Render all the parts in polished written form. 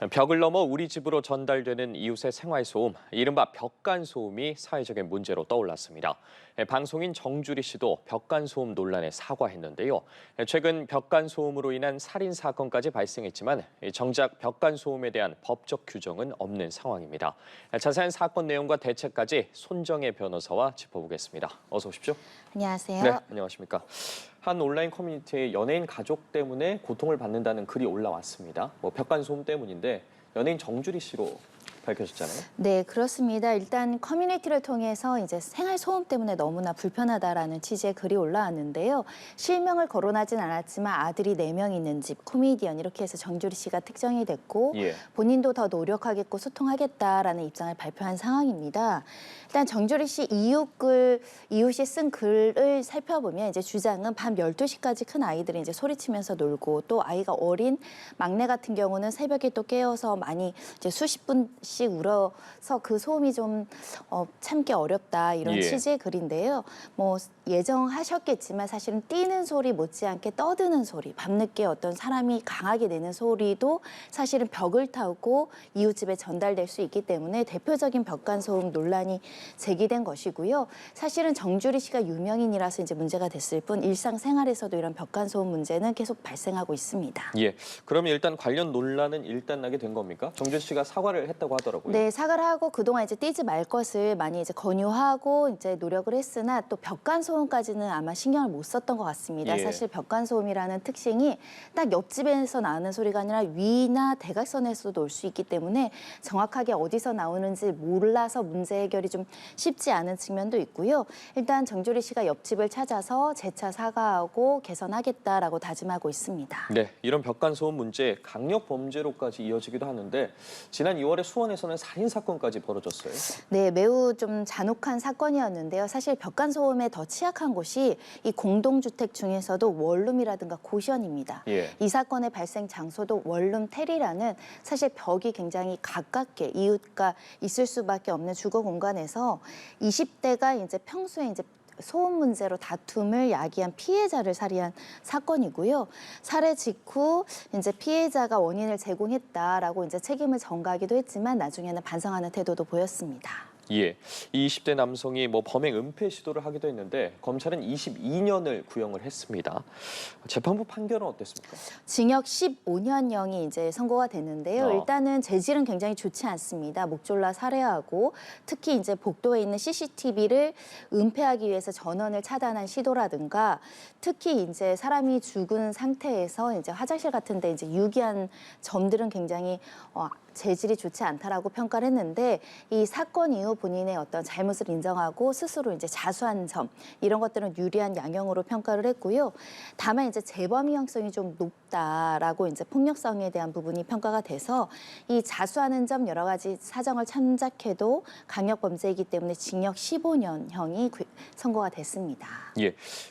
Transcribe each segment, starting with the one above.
벽을 넘어 우리 집으로 전달되는 이웃의 생활소음, 이른바 벽간소음이 사회적인 문제로 떠올랐습니다. 방송인 정주리 씨도 벽간소음 논란에 사과했는데요. 최근 벽간소음으로 인한 살인 사건까지 발생했지만 정작 벽간소음에 대한 법적 규정은 없는 상황입니다. 자세한 사건 내용과 대책까지 손정혜 변호사와 짚어보겠습니다. 어서 오십시오. 안녕하세요. 네, 안녕하십니까. 한 온라인 커뮤니티에 연예인 가족 때문에 고통을 받는다는 글이 올라왔습니다. 벽간소음 때문인데 연예인 정주리 씨로 밝혀졌잖아요. 네, 그렇습니다. 일단 커뮤니티를 통해서 이제 생활 소음 때문에 너무나 불편하다라는 취지의 글이 올라왔는데요. 실명을 거론하진 않았지만 아들이 4명 있는 집, 코미디언 이렇게 해서 정주리 씨가 특정이 됐고 본인도 더 노력하겠고 소통하겠다라는 입장을 발표한 상황입니다. 일단 정주리 씨 이웃이 쓴 글을 살펴보면 이제 주장은 밤 12시까지 큰 아이들이 이제 소리치면서 놀고 또 아이가 어린 막내 같은 경우는 새벽에 또 깨어서 많이 이제 수십 분씩 울어서 그 소음이 좀 참기 어렵다 이런 취지의 글인데요. 뭐 예정하셨겠지만 사실은 뛰는 소리 못지않게 떠드는 소리, 밤늦게 어떤 사람이 강하게 내는 소리도 사실은 벽을 타고 이웃집에 전달될 수 있기 때문에 대표적인 벽간소음 논란이 제기된 것이고요. 사실은 정주리 씨가 유명인이라서 이제 문제가 됐을 뿐 일상생활에서도 이런 벽간소음 문제는 계속 발생하고 있습니다. 그러면 일단 관련 논란은 일단나게 된 겁니까? 정주리 씨가 사과를 했다고 하더라고요. 네, 사과를 하고 그동안 이제 뛰지 말 것을 많이 이제 권유하고 이제 노력을 했으나 또 벽간소음까지는 아마 신경을 못 썼던 것 같습니다. 사실 벽간소음이라는 특징이 딱 옆집에서 나는 소리가 아니라 위나 대각선에서도 올 수 있기 때문에 정확하게 어디서 나오는지 몰라서 문제 해결이 좀 쉽지 않은 측면도 있고요. 일단 정주리 씨가 옆집을 찾아서 재차 사과하고 개선하겠다라고 다짐하고 있습니다. 네, 이런 벽간소음 문제 강력 범죄로까지 이어지기도 하는데 지난 2월에 수원에서는 살인 사건까지 벌어졌어요. 네, 매우 좀 잔혹한 사건이었는데요. 사실 벽간소음에 더 취약한 곳이 이 공동주택 중에서도 원룸이라든가 고시원입니다. 이 사건의 발생 장소도 원룸 테리라는 사실 벽이 굉장히 가깝게 이웃과 있을 수밖에 없는 주거 공간에서 20대가 이제 평소에 이제 소음 문제로 다툼을 야기한 피해자를 살해한 사건이고요. 살해 직후 이제 피해자가 원인을 제공했다라고 이제 책임을 전가하기도 했지만 나중에는 반성하는 태도도 보였습니다. 이 20대 남성이 범행 은폐 시도를 하기도 했는데 검찰은 22년을 구형을 했습니다. 재판부 판결은 어땠습니까? 징역 15년형이 이제 선고가 됐는데요. 일단은 재질은 굉장히 좋지 않습니다. 목 졸라 살해하고 특히 이제 복도에 있는 CCTV를 은폐하기 위해서 전원을 차단한 시도라든가 특히 이제 사람이 죽은 상태에서 이제 화장실 같은 데 이제 유기한 점들은 굉장히 재질이 좋지 않다라고 평가를 했는데 이 사건 이후 본인의 어떤 잘못을 인정하고 스스로 이제 자수한 점 이런 것들은 유리한 양형으로 평가를 했고요. 다만 이제 재범 위험성이 좀 높다라고 이제 폭력성에 대한 부분이 평가가 돼서 이 자수하는 점 여러 가지 사정을 참작해도 강력 범죄이기 때문에 징역 15년형이 선고가 됐습니다.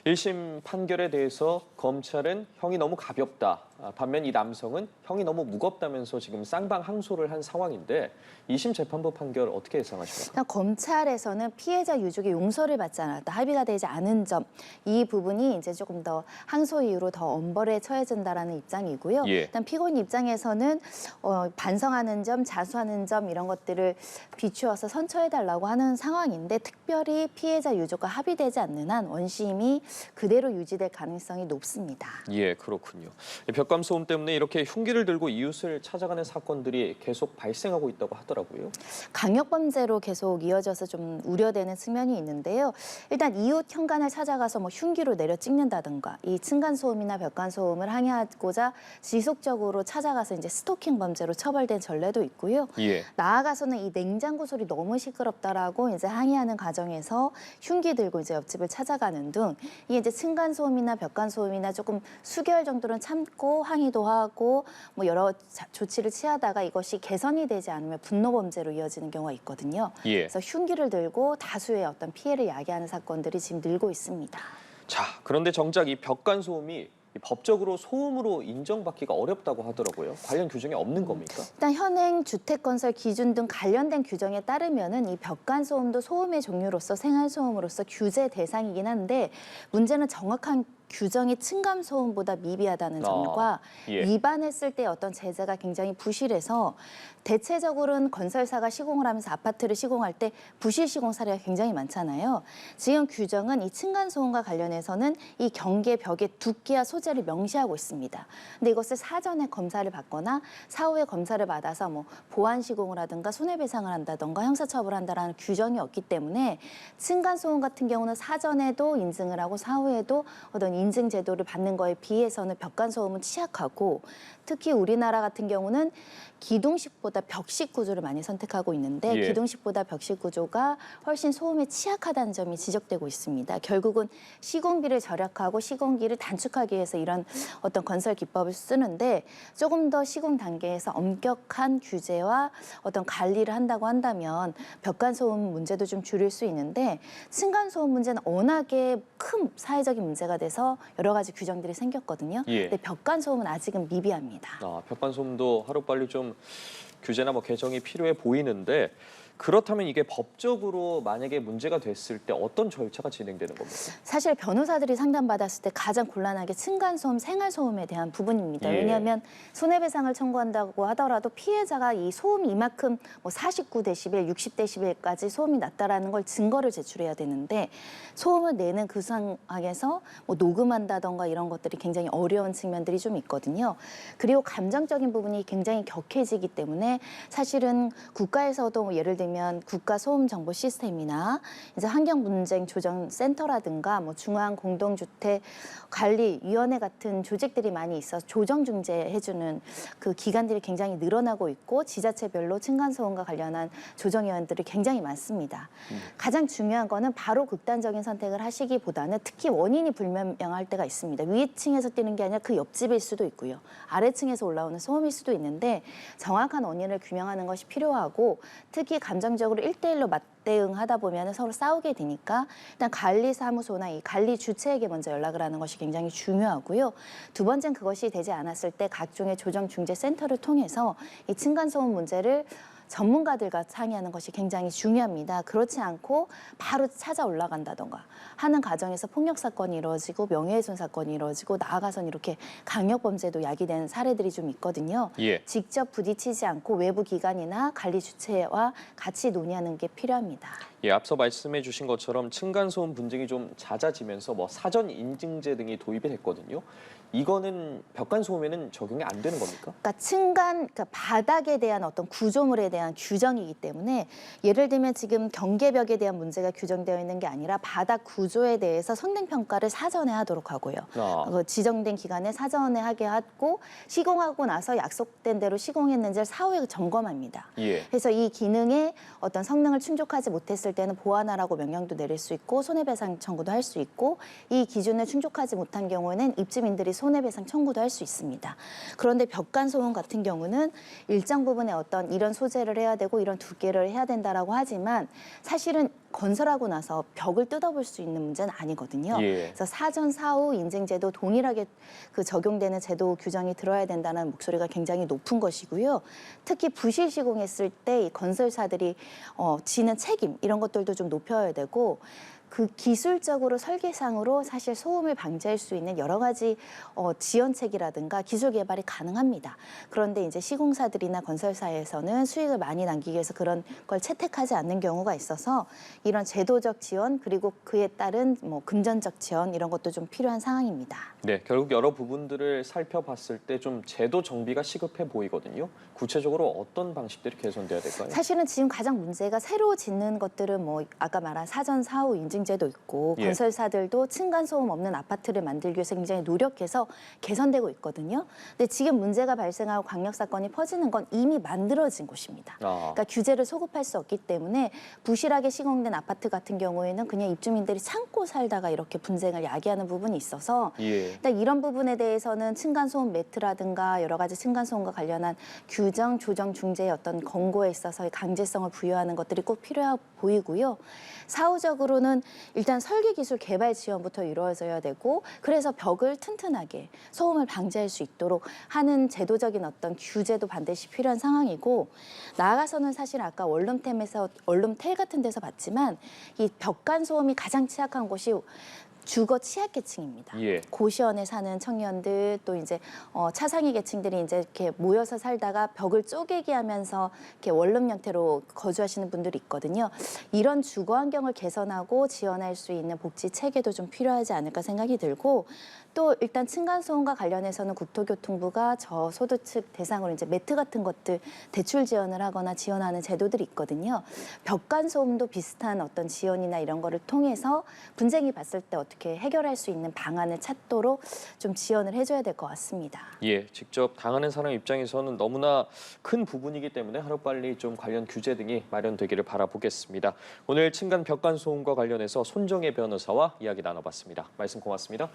1심 판결에 대해서 검찰은 형이 너무 가볍다. 반면 이 남성은 형이 너무 무겁다면서 지금 쌍방 항소를 한 상황인데 2심 재판부 판결 어떻게 예상하십니까? 일단 검찰에서는 피해자 유족의 용서를 받지 않았다, 합의가 되지 않은 점, 이 부분이 이제 조금 더 항소 이후로 더 엄벌에 처해진다라는 입장이고요. 일단 피고인 입장에서는 반성하는 점, 자수하는 점 이런 것들을 비추어서 선처해달라고 하는 상황인데 특별히 피해자 유족과 합의되지 않는 한 원심이 그대로 유지될 가능성이 높습니다. 그렇군요. 벽간소음 때문에 이렇게 흉기를 들고 이웃을 찾아가는 사건들이 계속 발생하고 있다고 하더라고요. 강력범죄로 계속 이어져서 좀 우려되는 측면이 있는데요. 일단 이웃 현관을 찾아가서 흉기로 내려 찍는다든가 이 층간소음이나 벽간소음을 항의하고자 지속적으로 찾아가서 이제 스토킹 범죄로 처벌된 전례도 있고요. 나아가서는 이 냉장고 소리 너무 시끄럽다라고 이제 항의하는 과정에서 흉기 들고 이제 옆집을 찾아가는 등 이게 이제 층간소음이나 벽간소음이나 조금 수개월 정도는 참고 항의도 하고 여러 조치를 취하다가 이것이 개선이 되지 않으면 분노 범죄로 이어지는 경우가 있거든요. 그래서 흉기를 들고 다수의 어떤 피해를 야기하는 사건들이 지금 늘고 있습니다. 자, 그런데 정작 이 벽간소음이 법적으로 소음으로 인정받기가 어렵다고 하더라고요. 관련 규정이 없는 겁니까? 일단 현행 주택건설 기준 등 관련된 규정에 따르면은 이 벽간소음도 소음의 종류로서 생활소음으로서 규제 대상이긴 한데 문제는 정확한 규정이 층간 소음보다 미비하다는 점과 예. 위반했을 때 어떤 제재가 굉장히 부실해서 대체적으로는 건설사가 시공을 하면서 아파트를 시공할 때 부실 시공 사례가 굉장히 많잖아요. 지금 규정은 이 층간 소음과 관련해서는 이 경계 벽의 두께와 소재를 명시하고 있습니다. 근데 이것을 사전에 검사를 받거나 사후에 검사를 받아서 뭐 보완 시공을 하든가 손해배상을 한다든가 형사처벌을 한다라는 규정이 없기 때문에 층간 소음 같은 경우는 사전에도 인증을 하고 사후에도 어떤 인증 제도를 받는 거에 비해서는 벽간 소음은 취약하고 특히 우리나라 같은 경우는 기둥식보다 벽식 구조를 많이 선택하고 있는데 예. 기둥식보다 벽식 구조가 훨씬 소음에 취약하다는 점이 지적되고 있습니다. 결국은 시공비를 절약하고 시공기를 단축하기 위해서 이런 어떤 건설 기법을 쓰는데 조금 더 시공 단계에서 엄격한 규제와 어떤 관리를 한다고 한다면 벽간 소음 문제도 좀 줄일 수 있는데 층간 소음 문제는 워낙에 큰 사회적인 문제가 돼서 여러 가지 규정들이 생겼거든요. 예. 근데 벽간 소음은 아직은 미비합니다. 벽간소음도 하루빨리 좀 규제나 뭐 개정이 필요해 보이는데 그렇다면 이게 법적으로 만약에 문제가 됐을 때 어떤 절차가 진행되는 겁니까? 사실 변호사들이 상담받았을 때 가장 곤란하게 층간소음, 생활소음에 대한 부분입니다. 예. 왜냐하면 손해배상을 청구한다고 하더라도 피해자가 이 소음이 이만큼 뭐 49데시벨, 60데시벨까지 소음이 났다라는 걸 증거를 제출해야 되는데 소음을 내는 그 상황에서 뭐 녹음한다던가 이런 것들이 굉장히 어려운 측면들이 좀 있거든요. 그리고 감정적인 부분이 굉장히 격해지기 때문에 사실은 국가에서도 뭐 예를 들면 국가 소음 정보 시스템이나 이제 환경 분쟁 조정 센터라든가 뭐 중앙 공동주택 관리위원회 같은 조직들이 많이 있어서 조정 중재해주는 그 기관들이 굉장히 늘어나고 있고 지자체별로 층간 소음과 관련한 조정위원들이 굉장히 많습니다. 가장 중요한 거는 바로 극단적인 선택을 하시기보다는 특히 원인이 불명확할 때가 있습니다. 위층에서 뛰는 게 아니라 그 옆집일 수도 있고요. 아래층에서 올라오는 소음일 수도 있는데 정확한 원인을 규명하는 것이 필요하고 특히 감정적으로 1대1로 맞대응하다 보면 서로 싸우게 되니까 일단 관리사무소나 이 관리 주체에게 먼저 연락을 하는 것이 굉장히 중요하고요. 두 번째는 그것이 되지 않았을 때 각종의 조정중재센터를 통해서 이 층간소음 문제를 전문가들과 상의하는 것이 굉장히 중요합니다. 그렇지 않고 바로 찾아 올라간다던가 하는 과정에서 폭력 사건이 이루어지고 명예훼손 사건이 이루어지고 나아가선 이렇게 강력 범죄도 야기되는 사례들이 좀 있거든요. 예. 직접 부딪히지 않고 외부 기관이나 관리 주체와 같이 논의하는 게 필요합니다. 예, 앞서 말씀해 주신 것처럼 층간소음 분쟁이 좀 잦아지면서 뭐 사전 인증제 등이 도입이 됐거든요. 이거는 벽간소음에는 적용이 안 되는 겁니까? 그러니까 바닥에 대한 어떤 구조물에 대한 규정이기 때문에 예를 들면 지금 경계벽에 대한 문제가 규정되어 있는 게 아니라 바닥 구조에 대해서 성능 평가를 사전에 하도록 하고요. 그 지정된 기간에 사전에 하게 하고 시공하고 나서 약속된 대로 시공했는지를 사후에 점검합니다. 예. 그래서 이 기능에 어떤 성능을 충족하지 못했을 때는 보완하라고 명령도 내릴 수 있고 손해배상 청구도 할 수 있고 이 기준에 충족하지 못한 경우에는 입주민들이 손해배상 청구도 할 수 있습니다. 그런데 벽간소음 같은 경우는 일정 부분의 어떤 이런 소재를 해야 되고 이런 두께를 해야 된다라고 하지만 사실은 건설하고 나서 벽을 뜯어볼 수 있는 문제는 아니거든요. 예. 그래서 사전 사후 인증제도 동일하게 그 적용되는 제도 규정이 들어야 된다는 목소리가 굉장히 높은 것이고요. 특히 부실 시공했을 때 이 건설사들이 지는 책임 이런 것들도 좀 높여야 되고 그 기술적으로 설계상으로 사실 소음을 방지할 수 있는 여러 가지 지연책이라든가 기술 개발이 가능합니다. 그런데 이제 시공사들이나 건설사에서는 수익을 많이 남기기 위해서 그런 걸 채택하지 않는 경우가 있어서 이런 제도적 지원 그리고 그에 따른 뭐 금전적 지원 이런 것도 좀 필요한 상황입니다. 네, 결국 여러 부분들을 살펴봤을 때 좀 제도 정비가 시급해 보이거든요. 구체적으로 어떤 방식들이 개선돼야 될까요? 사실은 지금 가장 문제가 새로 짓는 것들은 뭐 아까 말한 사전 사후 인증제도 있고 예. 건설사들도 층간소음 없는 아파트를 만들기 위해서 굉장히 노력해서 개선되고 있거든요. 근데 지금 문제가 발생하고 강력 사건이 퍼지는 건 이미 만들어진 곳입니다. 그러니까 규제를 소급할 수 없기 때문에 부실하게 시공된 아파트 같은 경우에는 그냥 입주민들이 참고 살다가 이렇게 분쟁을 야기하는 부분이 있어서 예. 일단 이런 부분에 대해서는 층간소음 매트라든가 여러 가지 층간소음과 관련한 규정, 조정, 중재의 어떤 권고에 있어서의 강제성을 부여하는 것들이 꼭 필요해 보이고요. 사후적으로는 일단 설계기술 개발 지원부터 이루어져야 되고 그래서 벽을 튼튼하게 소음을 방지할 수 있도록 하는 제도적인 어떤 규제도 반드시 필요한 상황이고 나아가서는 사실 아까 원룸텔 같은 데서 봤지만 이 벽간 소음이 가장 취약한 곳이 주거 취약계층입니다. 예. 고시원에 사는 청년들 또 이제 차상위 계층들이 이제 이렇게 모여서 살다가 벽을 쪼개기 하면서 이렇게 원룸 형태로 거주하시는 분들이 있거든요. 이런 주거 환경을 개선하고 지원할 수 있는 복지 체계도 좀 필요하지 않을까 생각이 들고 또 일단 층간소음과 관련해서는 국토교통부가 저소득층 대상으로 이제 매트 같은 것들 대출 지원을 하거나 지원하는 제도들이 있거든요. 벽간소음도 비슷한 어떤 지원이나 이런 거를 통해서 분쟁이 봤을 때 어떻게 해결할 수 있는 방안을 찾도록 좀 지원을 해줘야 될 것 같습니다. 예, 직접 당하는 사람 입장에서는 너무나 큰 부분이기 때문에 하루빨리 좀 관련 규제 등이 마련되기를 바라보겠습니다. 오늘 층간 벽간 소음과 관련해서 손정혜 변호사와 이야기 나눠봤습니다. 말씀 고맙습니다.